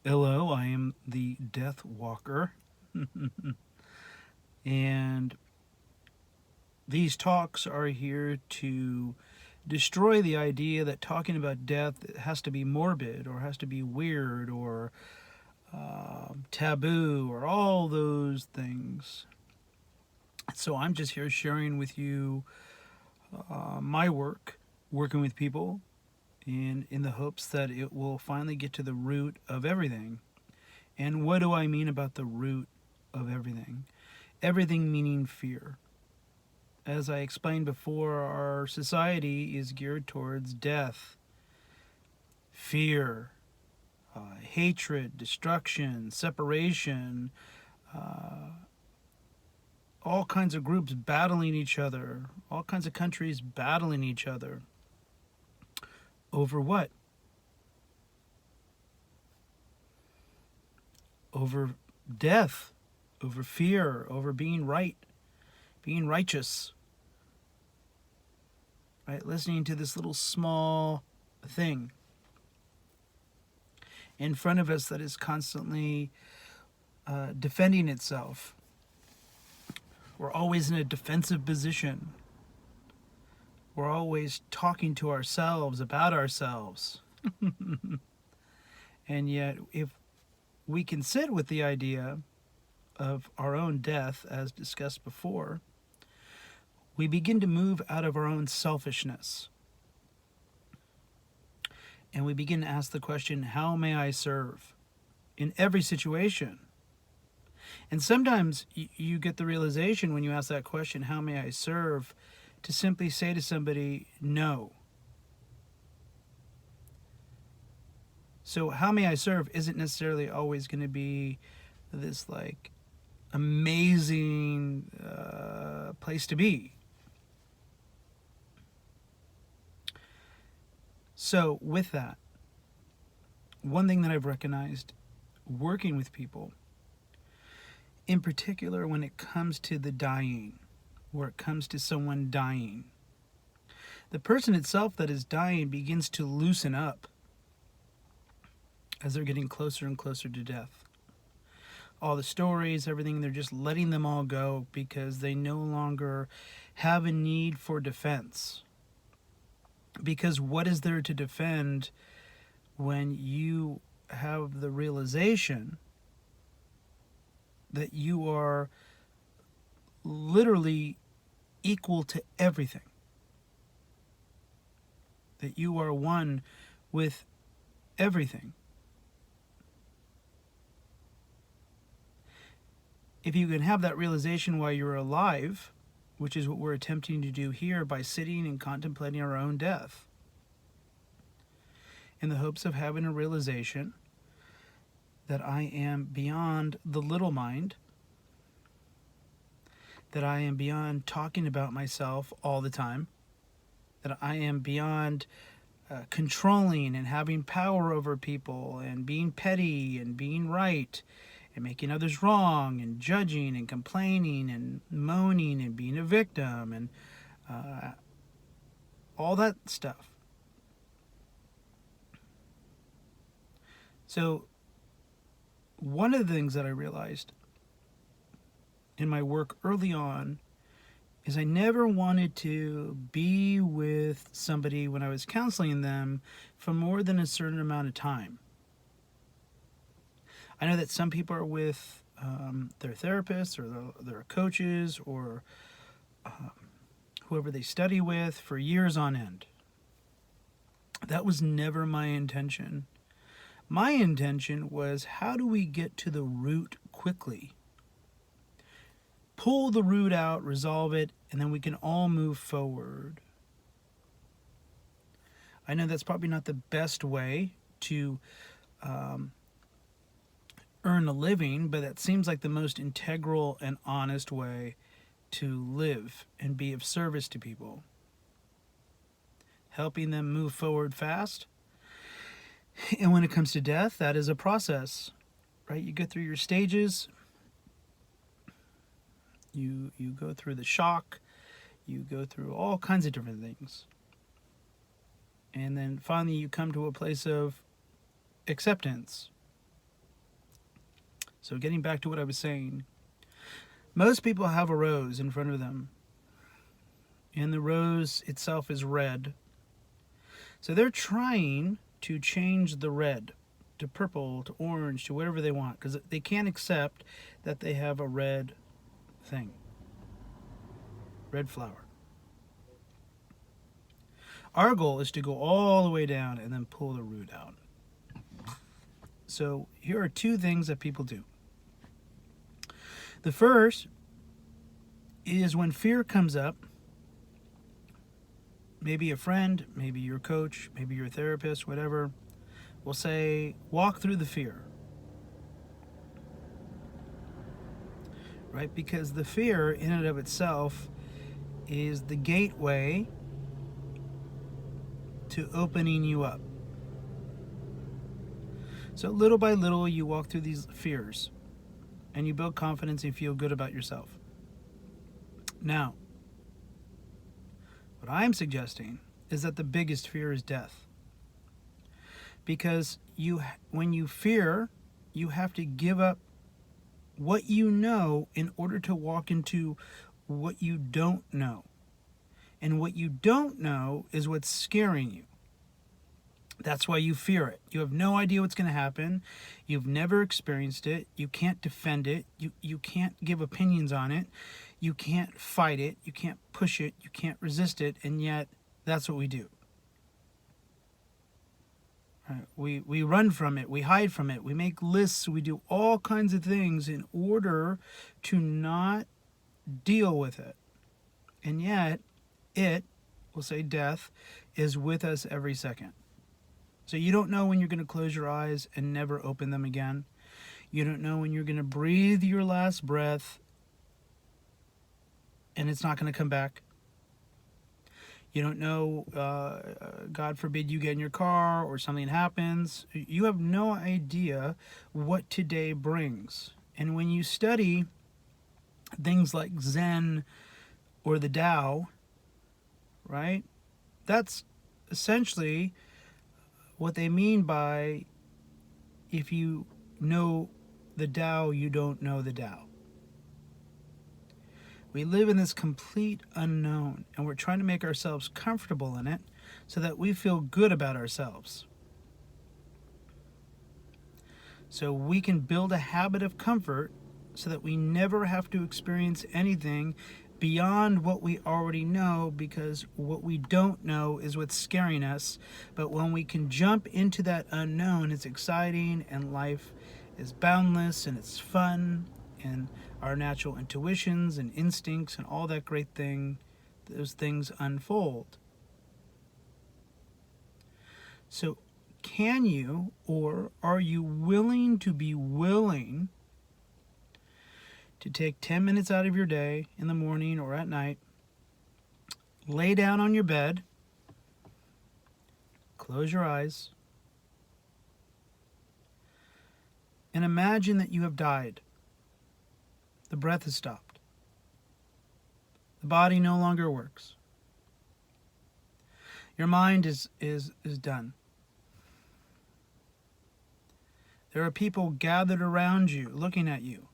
Hello, I am the Deathwalker, and these talks are here to destroy the idea that talking about death has to be morbid or has to be weird or taboo or all those things. So I'm just here sharing with you my work, working with people, and in the hopes that it will finally get to the root of everything. And what do I mean about the root of everything? Everything meaning fear. As I explained before, our society is geared towards death, fear, hatred, destruction, separation, all kinds of groups battling each other, all kinds of countries battling each other. Over what? Over death, over fear, over being right, being righteous. Right? Listening to this little small thing in front of us that is constantly defending itself. We're always in a defensive position. We're always talking to ourselves about ourselves. And yet, if we can sit with the idea of our own death, as discussed before, we begin to move out of our own selfishness. And we begin to ask the question, how may I serve? In every situation. And sometimes you get the realization when you ask that question, how may I serve, to simply say to somebody, no. So, how may I serve isn't necessarily always going to be this like amazing place to be. So, with that, one thing that I've recognized working with people, in particular when it comes to the dying, where it comes to someone dying, the person itself that is dying begins to loosen up as they're getting closer and closer to death. All the stories, everything, they're just letting them all go because they no longer have a need for defense. Because what is there to defend when you have the realization that you are literally equal to everything? That you are one with everything. If you can have that realization while you're alive, which is what we're attempting to do here by sitting and contemplating our own death, in the hopes of having a realization that I am beyond the little mind, that I am beyond talking about myself all the time, that I am beyond controlling and having power over people and being petty and being right and making others wrong and judging and complaining and moaning and being a victim and all that stuff. So one of the things that I realized in my work early on is I never wanted to be with somebody when I was counseling them for more than a certain amount of time. I know that some people are with their therapists or their coaches or whoever they study with for years on end. That was never my intention. My intention was, how do we get to the root quickly? Pull the root out, resolve it, and then we can all move forward. I know that's probably not the best way to earn a living, but that seems like the most integral and honest way to live and be of service to people. Helping them move forward fast. And when it comes to death, that is a process, right? You go through your stages. You go through the shock. You go through all kinds of different things. And then finally you come to a place of acceptance, So getting back to what I was saying, most people have a rose in front of them, and the rose itself is red. So they're trying to change the red to purple, to orange, to whatever they want, because they can't accept that they have a red thing, red flower. Our goal is to go all the way down and then pull the root out. So here are two things that people do. The first is when fear comes up, maybe a friend, maybe your coach, maybe your therapist, whatever, will say, walk through the fear. Right? Because the fear in and of itself is the gateway to opening you up. So little by little, you walk through these fears and you build confidence and feel good about yourself. Now, what I'm suggesting is that the biggest fear is death. Because when you fear, you have to give up what you know in order to walk into what you don't know. And what you don't know is what's scaring you. That's why you fear it. You have no idea what's going to happen. You've never experienced it. You can't defend it. You can't give opinions on it. You can't fight it. You can't push it. You can't resist it. And yet, that's what we do. Right? We run from it. We hide from it. We make lists. We do all kinds of things in order to not deal with it. And yet, we'll say death, is with us every second. So you don't know when you're going to close your eyes and never open them again. You don't know when you're going to breathe your last breath and it's not going to come back. You don't know, God forbid you get in your car or something happens. You have no idea what today brings. And when you study things like Zen or the Tao, right, that's essentially what they mean by, if you know the Tao, you don't know the Tao. We live in this complete unknown, and we're trying to make ourselves comfortable in it so that we feel good about ourselves. So we can build a habit of comfort so that we never have to experience anything beyond what we already know, because what we don't know is what's scaring us. But when we can jump into that unknown, it's exciting, and life is boundless, and it's fun, and our natural intuitions and instincts and all that great thing, those things unfold. So can you, or are you willing to be willing to take 10 minutes out of your day in the morning or at night, lay down on your bed, close your eyes, and imagine that you have died. The breath has stopped. The body no longer works. Your mind is done. There are people gathered around you, looking at you.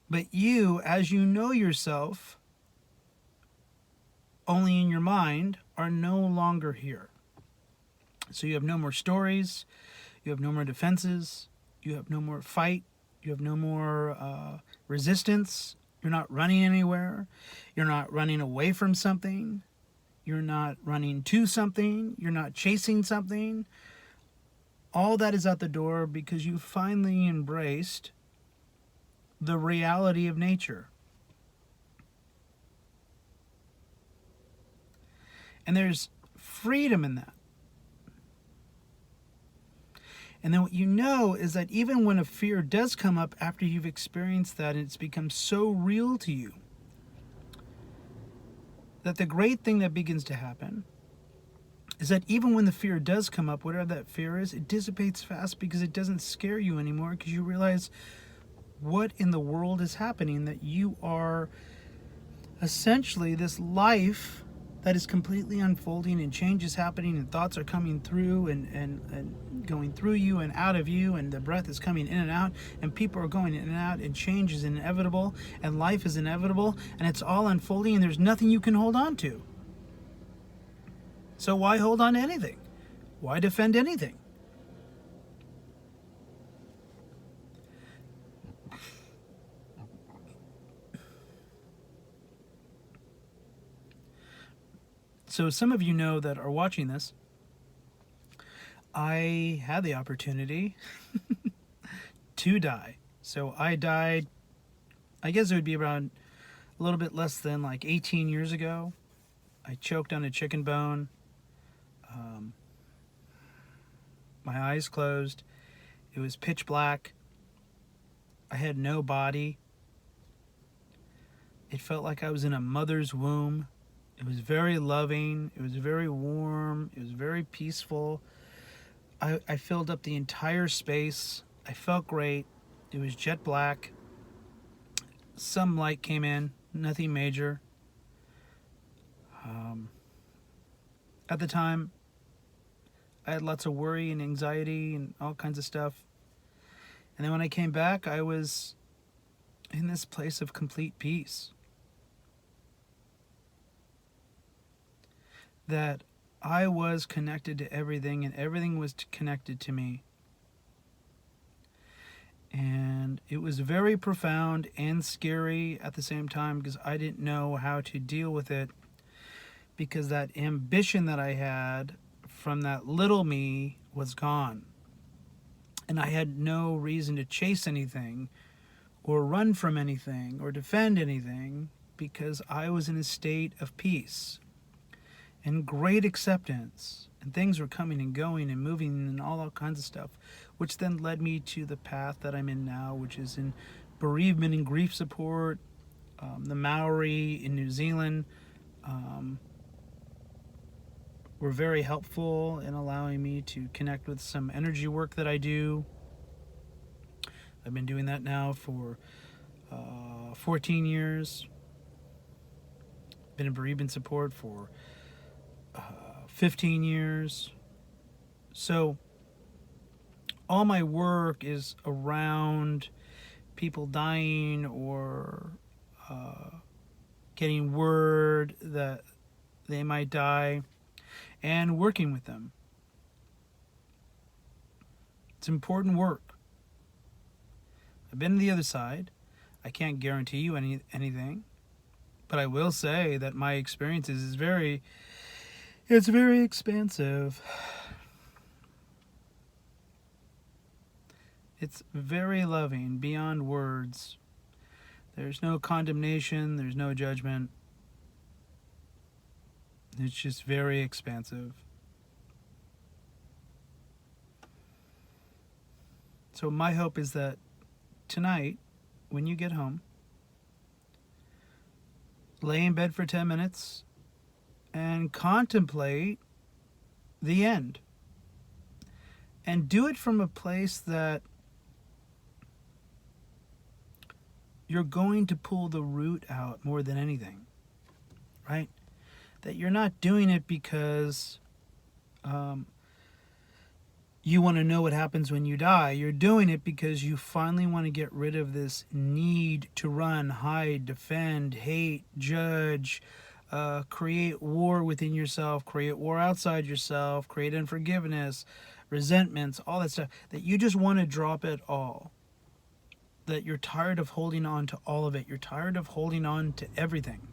But you, as you know yourself, only in your mind, are no longer here. So you have no more stories, you have no more defenses, you have no more fight, you have no more resistance, you're not running anywhere, you're not running away from something, you're not running to something, you're not chasing something. All that is out the door because you finally embraced the reality of nature. And there's freedom in that. And then what you know is that even when a fear does come up after you've experienced that, and it's become so real to you, that the great thing that begins to happen is that even when the fear does come up, whatever that fear is, it dissipates fast because it doesn't scare you anymore, because you realize what in the world is happening, that you are essentially this life that is completely unfolding, and change is happening, and thoughts are coming through and going through you and out of you, and the breath is coming in and out, and people are going in and out, and change is inevitable, and life is inevitable, and it's all unfolding, and there's nothing you can hold on to. So why hold on to anything? Why defend anything? So some of you know that are watching this, I had the opportunity to die. So I died, I guess it would be around a little bit less than like 18 years ago. I choked on a chicken bone. My eyes closed. It was pitch black. I had no body. It felt like I was in a mother's womb. It was very loving. It was very warm. It was very peaceful. I filled up the entire space. I felt great. It was jet black. Some light came in, nothing major. At the time, I had lots of worry and anxiety and all kinds of stuff. And then when I came back, I was in this place of complete peace. That I was connected to everything, and everything was connected to me. And it was very profound and scary at the same time, because I didn't know how to deal with it, because that ambition that I had from that little me was gone. And I had no reason to chase anything or run from anything or defend anything, because I was in a state of peace and great acceptance, and things were coming and going and moving and all kinds of stuff, which then led me to the path that I'm in now, which is in bereavement and grief support. The Maori in New Zealand were very helpful in allowing me to connect with some energy work that I do. I've been doing that now for 14 years. Been in bereavement support for 15 years. So all my work is around people dying or getting word that they might die and working with them. It's important work. I've been to the other side. I can't guarantee you anything, but I will say that my experiences is very expansive. It's very loving beyond words. There's no condemnation, there's no judgment. It's just very expansive. So my hope is that tonight, when you get home, lay in bed for 10 minutes and contemplate the end. And do it from a place that you're going to pull the root out more than anything, right? That you're not doing it because you want to know what happens when you die. You're doing it because you finally want to get rid of this need to run, hide, defend, hate, judge, create war within yourself, create war outside yourself, create unforgiveness, resentments, all that stuff. That you just want to drop it all. That you're tired of holding on to all of it. You're tired of holding on to everything.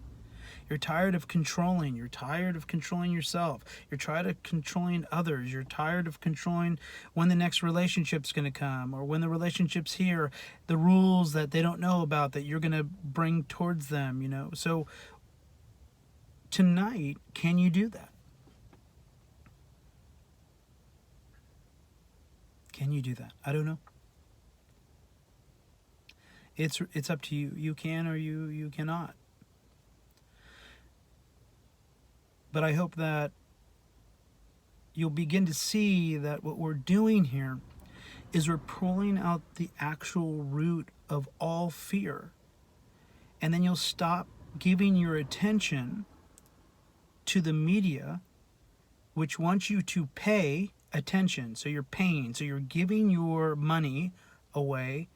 You're tired of controlling. You're tired of controlling yourself. You're tired of controlling others. You're tired of controlling when the next relationship's going to come, or when the relationship's here, the rules that they don't know about that you're going to bring towards them, you know. So tonight, can you do that? Can you do that? I don't know. It's up to you. You can or you cannot. But I hope that you'll begin to see that what we're doing here is we're pulling out the actual root of all fear. And then you'll stop giving your attention to the media, which wants you to pay attention. So you're paying, so you're giving your money away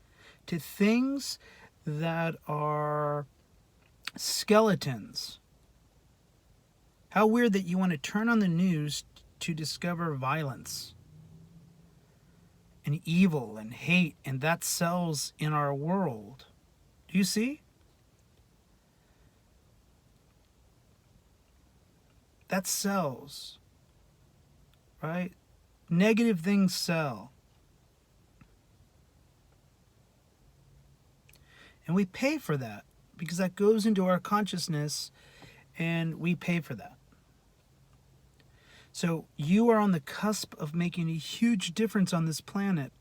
to things that are skeletons. How weird that you want to turn on the news to discover violence and evil and hate, and that sells in our world. Do you see? That sells, right? Negative things sell. And we pay for that because that goes into our consciousness and we pay for that. So you are on the cusp of making a huge difference on this planet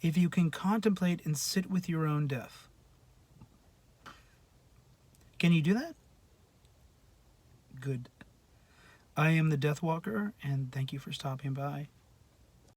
if you can contemplate and sit with your own death. Can you do that? Good. I am the Deathwalker, and thank you for stopping by.